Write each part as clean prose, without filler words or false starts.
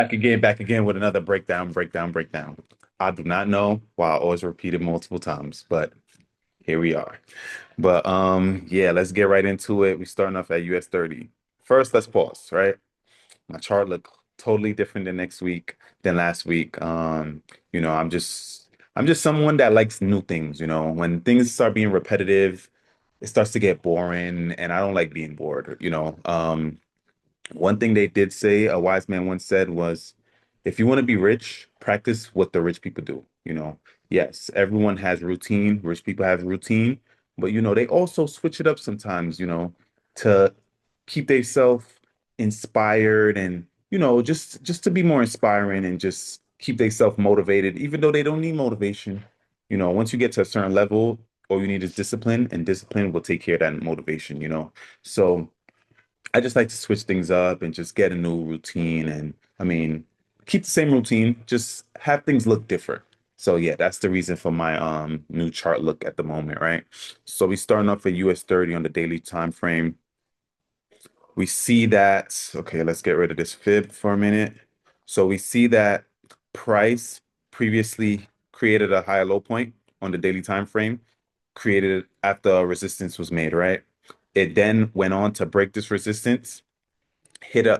Back again with another breakdown. I do not know why I always repeat it multiple times, but here we are. But yeah, let's get right into it. We're starting off at US 30. First, let's pause, right? My chart look totally different than last week. I'm just someone that likes new things, When things start being repetitive, it starts to get boring, and I don't like being bored. One thing they did say, a wise man once said was, if you want to be rich, practice what the rich people do. Yes, everyone has routine, rich people have routine, but they also switch it up sometimes, to keep themselves inspired and, just to be more inspiring and just keep themselves motivated, even though they don't need motivation. Once you get to a certain level, all you need is discipline, and discipline will take care of that motivation. So I just like to switch things up and just get a new routine. And I mean, keep the same routine, just have things look different. So yeah, that's the reason for my new chart look at the moment, right? So we starting off at US 30 on the daily time frame. We see that, okay, let's get rid of this fib for a minute. So we see that price previously created a higher low point on the daily time frame, created after a resistance was made, right? It then went on to break this resistance, hit a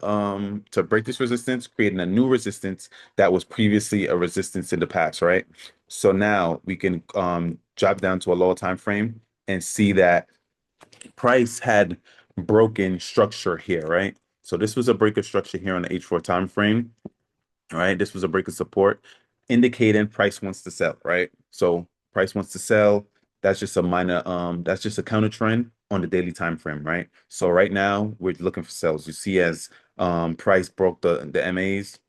to break this resistance, creating a new resistance that was previously a resistance in the past, right? So now we can drop down to a lower time frame and see that price had broken structure here, right? So this was a break of structure here on the H4 time frame. All right, this was a break of support indicating price wants to sell, right? So price wants to sell. That's just a counter trend on the daily time frame, right? So right now we're looking for sales. You see as price broke the MAs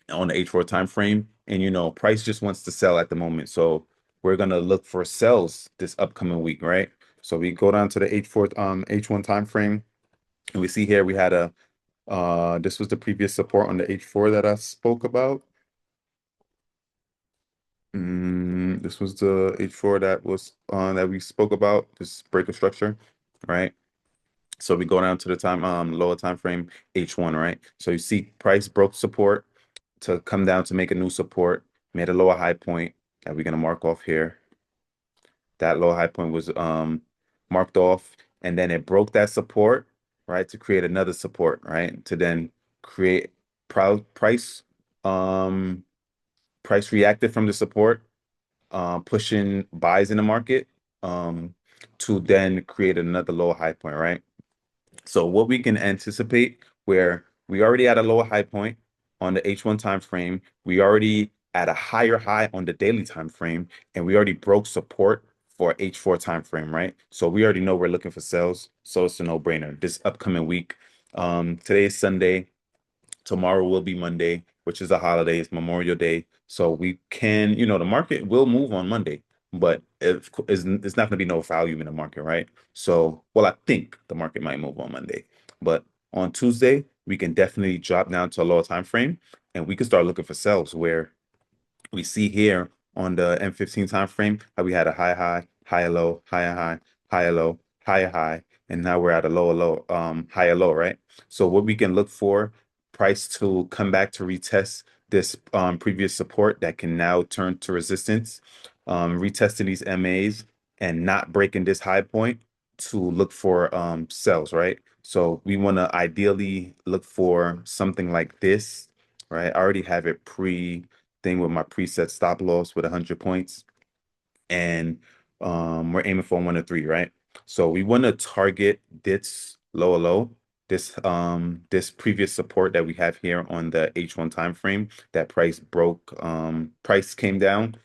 on the H4 time frame, and price just wants to sell at the moment. So we're gonna look for sales this upcoming week, right? So we go down to the H4 H1 time frame, and we see here we had a this was the previous support on the H4 that I spoke about. This was the H4 that we spoke about, this break of structure, right? So we go down to the lower time frame H1, right? So you see price broke support to come down to make a new support, made a lower high point that we're gonna mark off here. That lower high point was marked off, and then it broke that support, right, to create another support, right? To then create proud price um price reacted from the support, pushing buys in the market, um, to then create another lower high point, right? So what we can anticipate, where we already at a lower high point on the H1 time frame, we already at a higher high on the daily time frame, and we already broke support for H4 time frame, right? So we already know we're looking for sales. So it's a no-brainer. This upcoming week, today is Sunday. Tomorrow will be Monday, which is a holiday. It's Memorial Day. So we can, the market will move on Monday, but it's not going to be no volume in the market, right? So, well, I think the market might move on Monday, but on Tuesday, we can definitely drop down to a lower time frame, and we can start looking for sales where we see here on the M15 time frame how we had a higher low, higher high, higher low, higher high, and now we're at a lower low, higher low, right? So what we can look for, price to come back to retest this previous support that can now turn to resistance, retesting these MAs and not breaking this high point to look for sells, right? So we want to ideally look for something like this, right? I already have it pre thing with my preset stop loss with 100 points, and we're aiming for 1 to 3, right? So we want to target this lower low, this previous support that we have here on the H1 time frame that price broke, price came down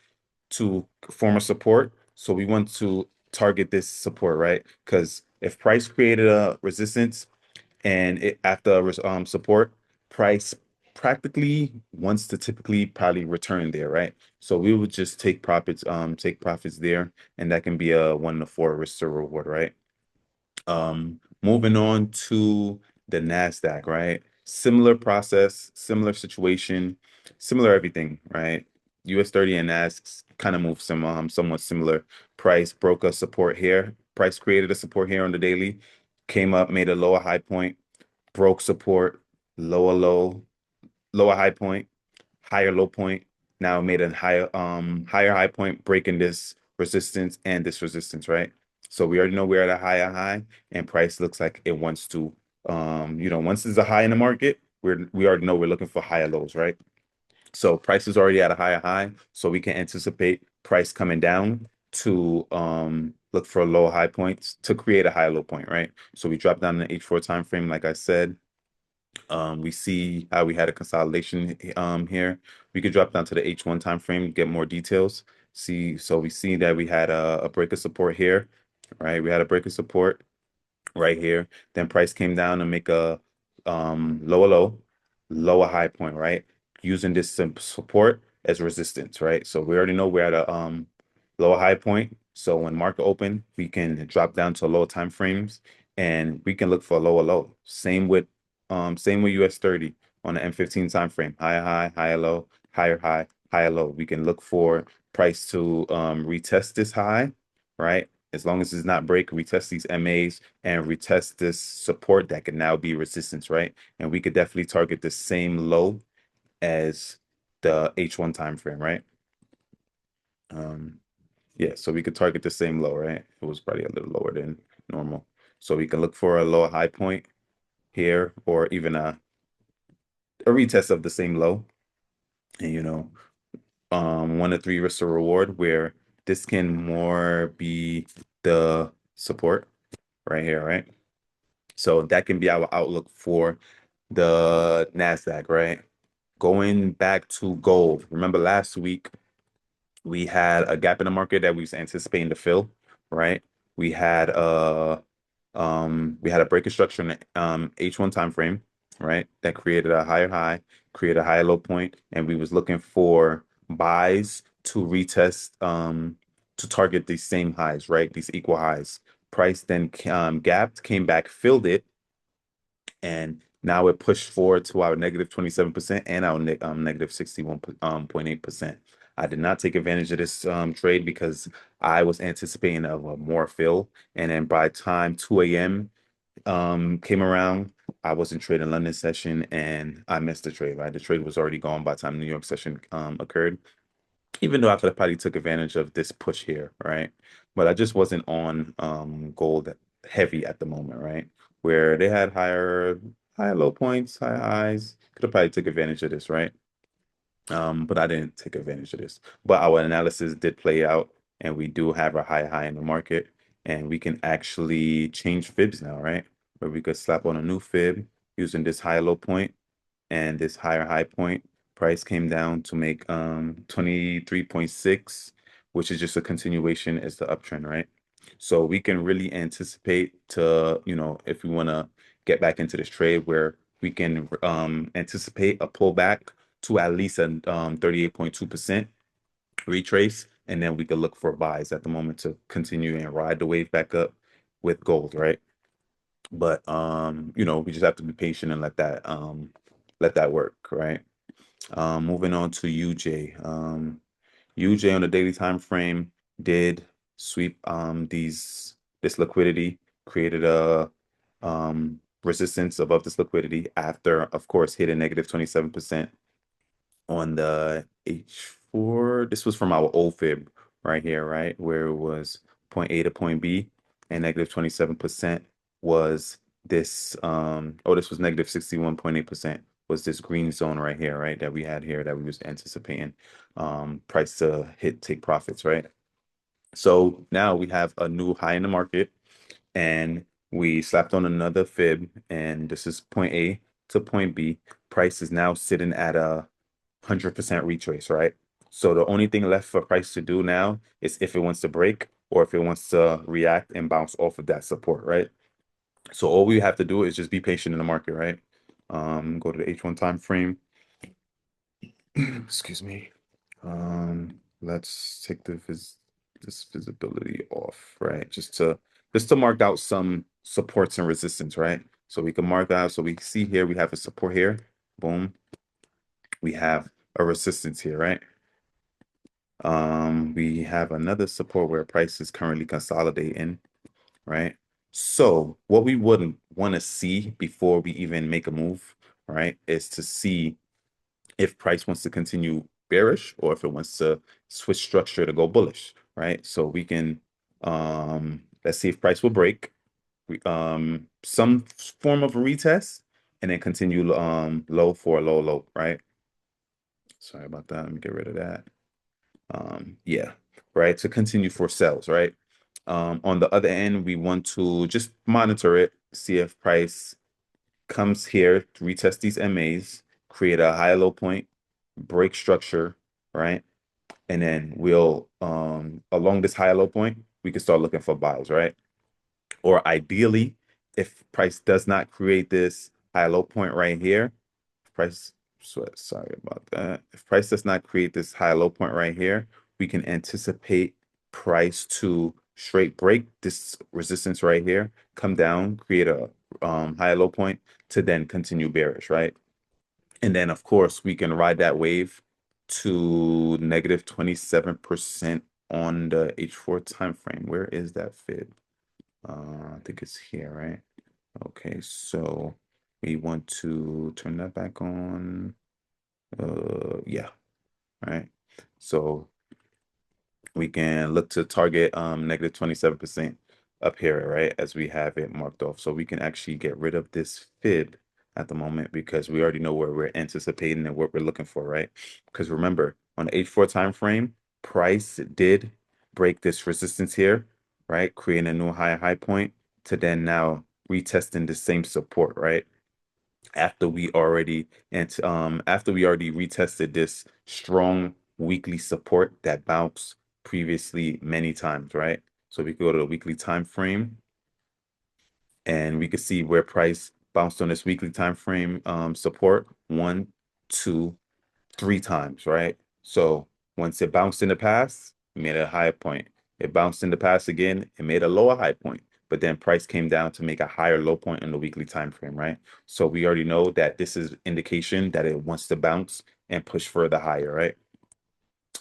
to form a support. So we want to target this support, right? Because if price created a resistance and after support, price practically wants to typically probably return there, right? So we would just take profits there, and that can be a 1 to 4 risk to reward, right? Moving on to the Nasdaq, right? Similar process, similar situation, similar everything, right? US 30 and Nasdaq kind of move somewhat similar. Price broke a support here. Price created a support here on the daily, came up, made a lower high point, broke support, lower low, lower high point, higher low point. Now it made a higher high point, breaking this resistance and this resistance, right? So we already know we're at a higher high, and price looks like it wants to, once there's a high in the market, we already know we're looking for higher lows, right? So price is already at a higher high, so we can anticipate price coming down to look for low high points to create a high low point, right? So we drop down the H4 time frame, like I said. We see how we had a consolidation here. We could drop down to the H1 time frame, get more details. So we see that we had a break of support here, right? We had a break of support right here. Then price came down to make a lower low, lower high point, right? Using this support as resistance, right? So we already know we're at a lower high point. So when market open, we can drop down to lower time frames and we can look for a lower low. Same with US30 on the M15 time frame. Higher high, higher low, higher high, higher low. We can look for price to retest this high, right? As long as it's not break, retest these MAs and retest this support that can now be resistance, right? And we could definitely target the same low as the H1 time frame, right? Yeah, so we could target the same low, right? It was probably a little lower than normal. So we can look for a lower high point here or even a retest of the same low. And 1 to 3 risk to reward where this can more be the support right here, right? So that can be our outlook for the NASDAQ, right? Going back to gold. Remember last week we had a gap in the market that we was anticipating to fill, right? We had a break of structure in the H1 time frame, right? That created a higher high, created a higher low point, and we was looking for buys to retest to target these same highs, right? These equal highs. Price then gapped, came back, filled it, and now it pushed forward to our negative 27% and our negative 61.8%. I did not take advantage of this trade because I was anticipating of a more fill, and then by time 2 a.m. Came around, I wasn't trading London session and I missed the trade, right? The trade was already gone by the time New York session occurred, even though I could have probably took advantage of this push here, right? But I just wasn't on gold heavy at the moment, right? Where they had higher low points, high highs. Could have probably took advantage of this, right? But I didn't take advantage of this. But our analysis did play out, and we do have a high in the market, and we can actually change fibs now, right? Where we could slap on a new fib using this high low point and this higher high point. Price came down to make 23.6, which is just a continuation as the uptrend, right? So we can really anticipate to, if we want to get back into this trade where we can anticipate a pullback to at least a 38.2% retrace, and then we could look for buys at the moment to continue and ride the wave back up with gold, right? But we just have to be patient and let that work, right? Moving on to UJ. UJ on the daily time frame did sweep this liquidity, created a resistance above this liquidity after, of course, hitting negative 27% on the H4. This was from our old fib right here, right? Where it was point A to point B, and negative 27% was this this was negative 61.8% was this green zone right here, right? That we had here that we was anticipating price to take profits, right? So now we have a new high in the market and we slapped on another fib, and this is point A to point B. Price is now sitting at a 100% retrace, right? So the only thing left for price to do now is if it wants to break or if it wants to react and bounce off of that support, right? So all we have to do is just be patient in the market, right? Go to the H1 time frame. Excuse me. Let's take this visibility off, right? Just to mark out some supports and resistance, right? So we can mark out. So we see here we have a support here. Boom. We have a resistance here, right? We have another support where price is currently consolidating, right? So what we wouldn't want to see before we even make a move, right, is to see if price wants to continue bearish or if it wants to switch structure to go bullish, right? So we can let's see if price will break some form of a retest and then continue low for a low, right? Sorry about that. Let me get rid of that. Yeah, right. To continue for sales, right? On the other end, we want to just monitor it, see if price comes here, retest these MAs, create a high low point, break structure, right? And then we'll along this high low point, we can start looking for buys, right? Or ideally, if price does not create this high low point right here, price, sorry about that. If price does not create this high low point right here, we can anticipate price to straight break this resistance right here, come down, create a high low point to then continue bearish, right? And then of course we can ride that wave to negative 27% on the H4 time frame. Where is that fib? I think it's here, right? Okay, so we want to turn that back on. Yeah, right. So we can look to target negative 27% up here, right? As we have it marked off. So we can actually get rid of this fib at the moment because we already know where we're anticipating and what we're looking for, right? Because remember, on the H4 time frame, price did break this resistance here, right? Creating a new high point to then now retesting the same support, right? After we already retested this strong weekly support that bounced previously many times, right? So we go to the weekly time frame and we can see where price bounced on this weekly time frame support 1, 2, 3 times, right? So once it bounced in the past, it made a higher point. It bounced in the past again, it made a lower high point. But then price came down to make a higher low point in the weekly time frame, right? So we already know that this is indication that it wants to bounce and push further higher, right?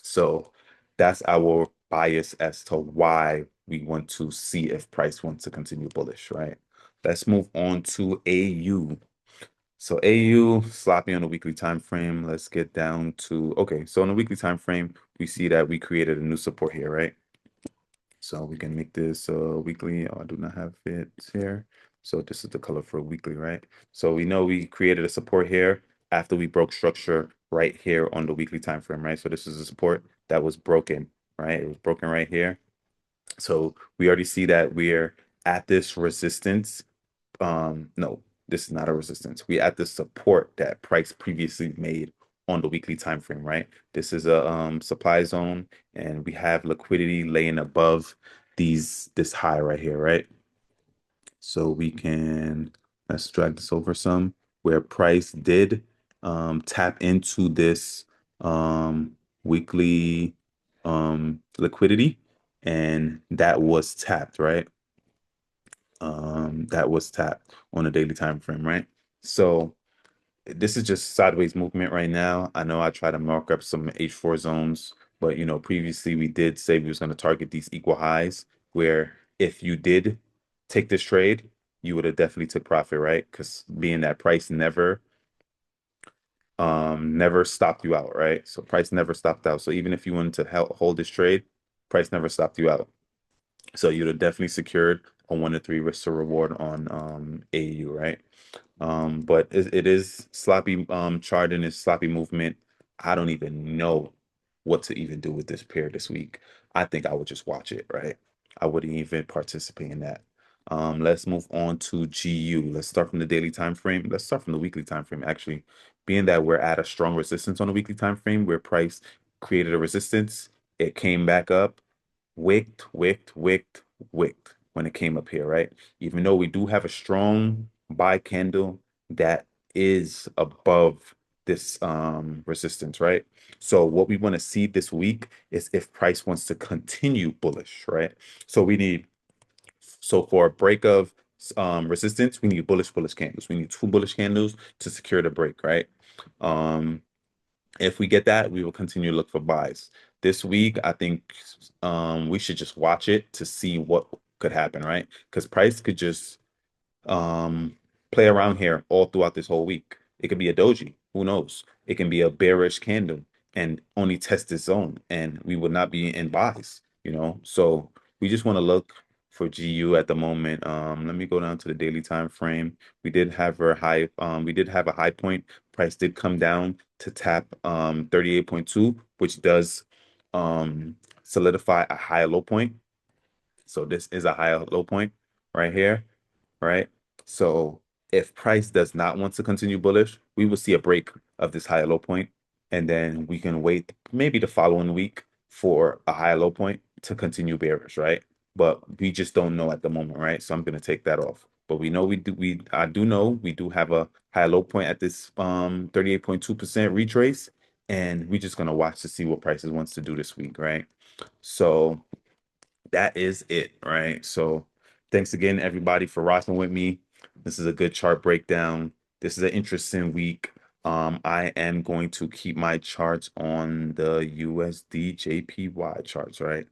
So that's our bias as to why we want to see if price wants to continue bullish, right? Let's move on to AU. So AU sloppy on the weekly time frame. Let's get down to okay. So on the weekly time frame, we see that we created a new support here, right? So we can make this weekly. Oh, I do not have it here. So this is the color for weekly, right? So we know we created a support here after we broke structure right here on the weekly time frame, right? So this is a support that was broken, right? It was broken right here. So we already see that we're at this resistance. No, this is not a resistance. We at the support that price previously made on the weekly time frame, right? This is a supply zone, and we have liquidity laying above this high right here, right? So we can let's drag this over some where price did tap into this weekly liquidity, and that was tapped, right? That was tapped on a daily time frame, right? So this is just sideways movement right now. I know I try to mark up some H4 zones, but previously we did say we was going to target these equal highs where if you did take this trade, you would have definitely took profit, right? Because being that price never stopped you out, right? So price never stopped out. So even if you wanted to hold this trade, price never stopped you out. So you'd have definitely secured a 1 to 3 risk to reward on AU, right? But it is sloppy chart and it's sloppy movement. I don't even know what to even do with this pair this week. I think I would just watch it, right? I wouldn't even participate in that. Let's move on to GU. Let's start from the daily time frame. Let's start from the weekly time frame, actually. Being that we're at a strong resistance on the weekly time frame where price created a resistance, it came back up, wicked when it came up here, right? Even though we do have a strong buy candle that is above this resistance, right? So what we want to see this week is if price wants to continue bullish, right? So we need for a break of resistance, we need bullish candles. We need 2 bullish candles to secure the break, right? If we get that, we will continue to look for buys. This week, I think we should just watch it to see what could happen, right? Because price could just play around here all throughout this whole week. It could be a doji. Who knows? It can be a bearish candle and only test its zone, and we would not be in buys, you know. So we just want to look for GU at the moment. Let me go down to the daily time frame. We did have our high, we did have a high point. Price did come down to tap 38.2, which does solidify a higher low point. So this is a higher low point right here, right? So if price does not want to continue bullish, we will see a break of this higher low point, and then we can wait maybe the following week for a higher low point to continue bearish, right? But we just don't know at the moment, right? So I'm gonna take that off. But we know I do know we do have a high low point at this 38.2% retrace, and we're just gonna watch to see what prices wants to do this week, right? So that is it, right? So thanks again, everybody, for rocking with me. This is a good chart breakdown. This is an interesting week. I am going to keep my charts on the USD JPY charts, right?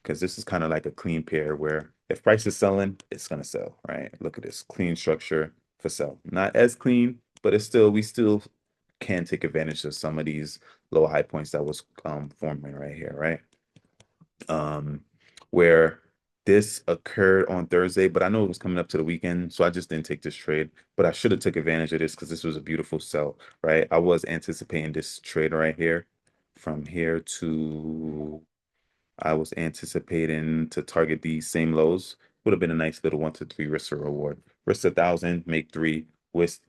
Because this is kind of like a clean pair where if price is selling, it's gonna sell, right? Look at this clean structure for sell. Not as clean, but it's still we still can take advantage of some of these low high points that was forming right here, right? um, where this occurred on Thursday, but I know it was coming up to the weekend, so I just didn't take this trade. But I should have took advantage of this because this was a beautiful sell, right? I was anticipating this trade right here, from here to I was anticipating to target these same lows. Would have been a nice little 1 to 3 risk or reward. Risk 1,000, make 3. Risk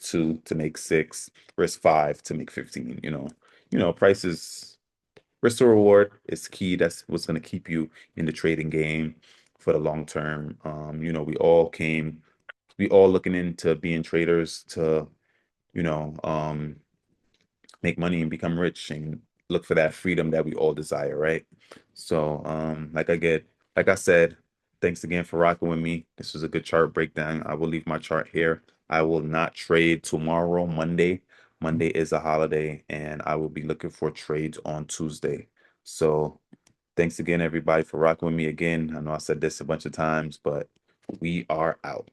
2 to make 6. Risk 5 to make 15. Prices. Risk to reward is key. That's what's going to keep you in the trading game for the long term. We all looking into being traders to, you know, make money and become rich and look for that freedom that we all desire, right? So, like I said, thanks again for rocking with me. This was a good chart breakdown. I will leave my chart here. I will not trade tomorrow, Monday. Monday is a holiday, and I will be looking for trades on Tuesday. So, thanks again, everybody, for rocking with me again. I know I said this a bunch of times, but we are out.